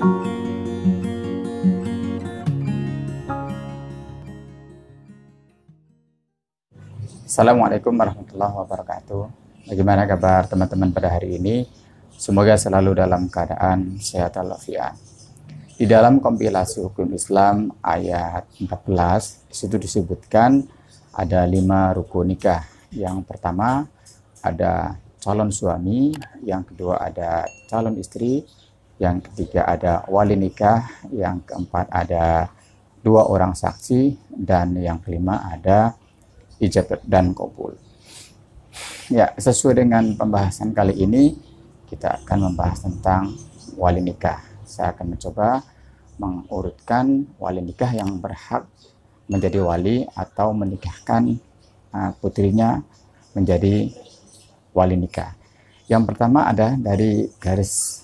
Assalamualaikum warahmatullahi wabarakatuh. Bagaimana kabar teman-teman pada hari ini? Semoga selalu dalam keadaan sehat walafiat. Di dalam kompilasi hukum Islam ayat 14, disitu disebutkan ada 5 rukun nikah. Yang pertama ada calon suami, yang kedua ada calon istri, yang ketiga ada wali nikah, yang keempat ada 2 orang saksi, dan yang kelima ada ijab dan qabul. Ya, sesuai dengan pembahasan kali ini, kita akan membahas tentang wali nikah. Saya akan mencoba mengurutkan wali nikah yang berhak menjadi wali atau menikahkan putrinya menjadi wali nikah. Yang pertama ada dari garis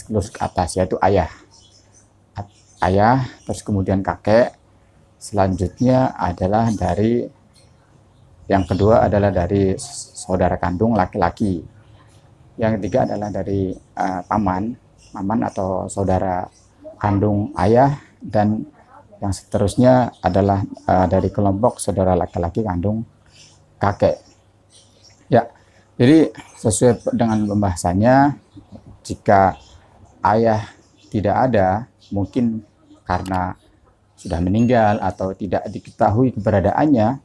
lurus ke atas, yaitu ayah. Ayah, terus kemudian kakek. Selanjutnya adalah yang kedua adalah dari saudara kandung laki-laki. Yang ketiga adalah dari paman atau saudara kandung ayah, dan yang seterusnya adalah dari kelompok saudara laki-laki kandung kakek. Ya, jadi sesuai dengan pembahasannya, jika ayah tidak ada, mungkin karena sudah meninggal atau tidak diketahui keberadaannya,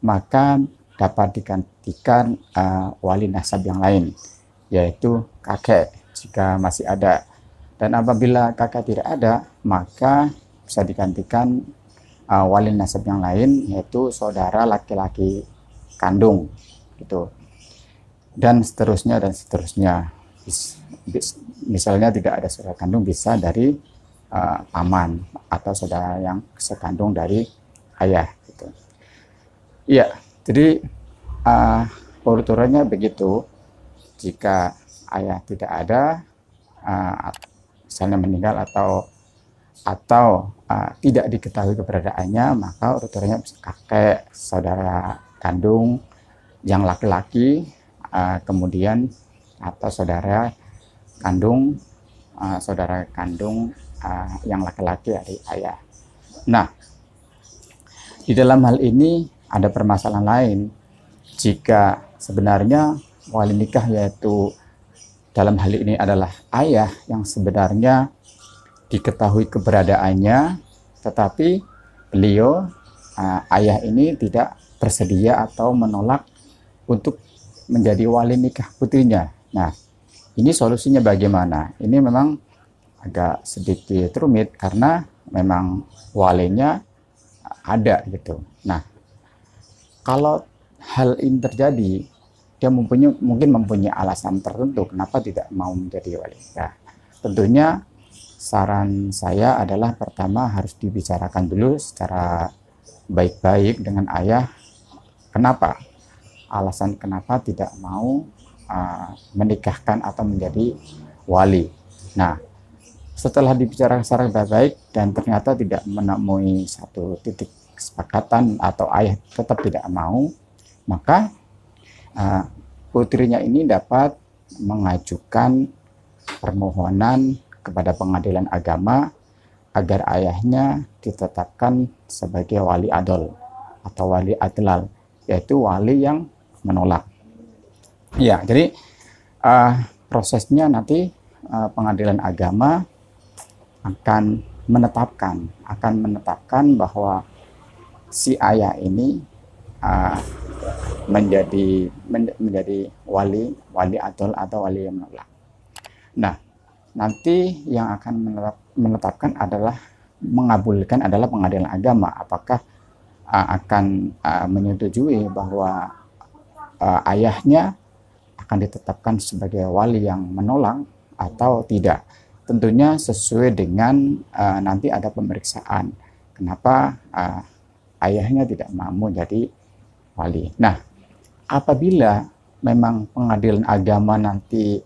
maka dapat digantikan wali nasab yang lain, yaitu kakek jika masih ada. Dan apabila kakek tidak ada, maka bisa digantikan wali nasab yang lain, yaitu saudara laki-laki kandung gitu. Dan seterusnya dan seterusnya. Misalnya tidak ada saudara kandung, bisa dari paman atau saudara yang sekandung dari ayah gitu. Iya, jadi urut-urutannya begitu. Jika ayah tidak ada, misalnya meninggal atau tidak diketahui keberadaannya, maka urut-urutannya kakek, saudara kandung yang laki-laki, kemudian atau saudara kandung yang laki-laki dari ayah. Nah, di dalam hal ini ada permasalahan lain. Jika sebenarnya wali nikah, yaitu dalam hal ini adalah ayah yang sebenarnya diketahui keberadaannya, tetapi beliau ayah ini tidak bersedia atau menolak untuk menjadi wali nikah putrinya. Nah, ini solusinya bagaimana? Ini memang agak sedikit rumit karena memang walinya ada gitu. Nah, kalau hal ini terjadi, dia mungkin mempunyai alasan tertentu kenapa tidak mau menjadi wali nikah. Tentunya saran saya adalah pertama harus dibicarakan dulu secara baik-baik dengan ayah. Kenapa? Alasan kenapa tidak mau menikahkan atau menjadi wali. Nah, setelah dibicarakan secara baik-baik dan ternyata tidak menemui satu titik kesepakatan atau ayah tetap tidak mau, maka putrinya ini dapat mengajukan permohonan kepada pengadilan agama agar ayahnya ditetapkan sebagai wali adol atau wali adlal, yaitu wali yang menolak. Ya, jadi prosesnya nanti pengadilan agama akan menetapkan bahwa si ayah ini menjadi wali adol atau wali yang menolak. Nah, nanti yang akan menetapkan adalah mengabulkan adalah pengadilan agama, apakah akan menyetujui bahwa ayahnya akan ditetapkan sebagai wali yang menolak atau tidak. Tentunya sesuai dengan nanti ada pemeriksaan kenapa ayahnya tidak mau jadi wali. Nah, apabila memang pengadilan agama nanti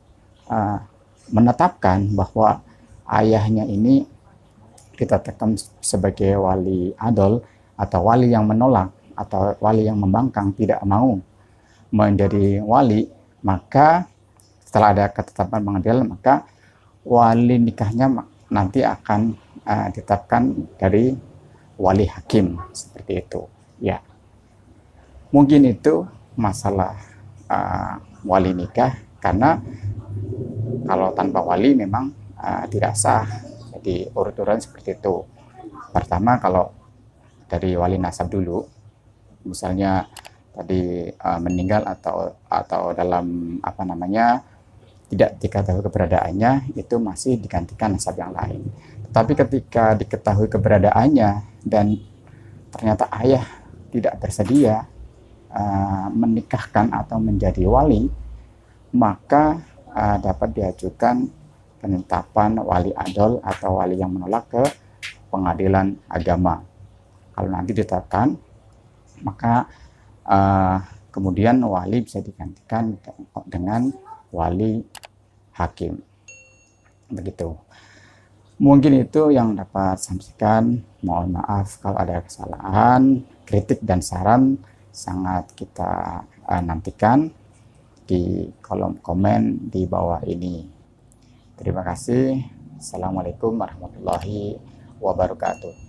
menetapkan bahwa ayahnya ini ditetapkan sebagai wali adol atau wali yang menolak atau wali yang membangkang, tidak mau menjadi wali, maka setelah ada ketetapan pengadilan, maka wali nikahnya nanti akan ditetapkan dari wali hakim seperti itu. Ya, mungkin itu masalah wali nikah, karena kalau tanpa wali memang tidak sah. Jadi urut-urutan seperti itu. Pertama, kalau dari wali nasab dulu, misalnya tadi meninggal atau dalam apa namanya tidak diketahui keberadaannya, itu masih digantikan nasab yang lain. Tetapi ketika diketahui keberadaannya dan ternyata ayah tidak bersedia menikahkan atau menjadi wali, maka dapat diajukan penetapan wali adol atau wali yang menolak ke pengadilan agama. Kalau nanti ditetapkan, maka kemudian wali bisa digantikan dengan wali hakim. Begitu. Mungkin itu yang dapat sampaikan. Mohon maaf kalau ada kesalahan. Kritik dan saran sangat kita nantikan di kolom komen di bawah ini. Terima kasih. Assalamualaikum warahmatullahi wabarakatuh.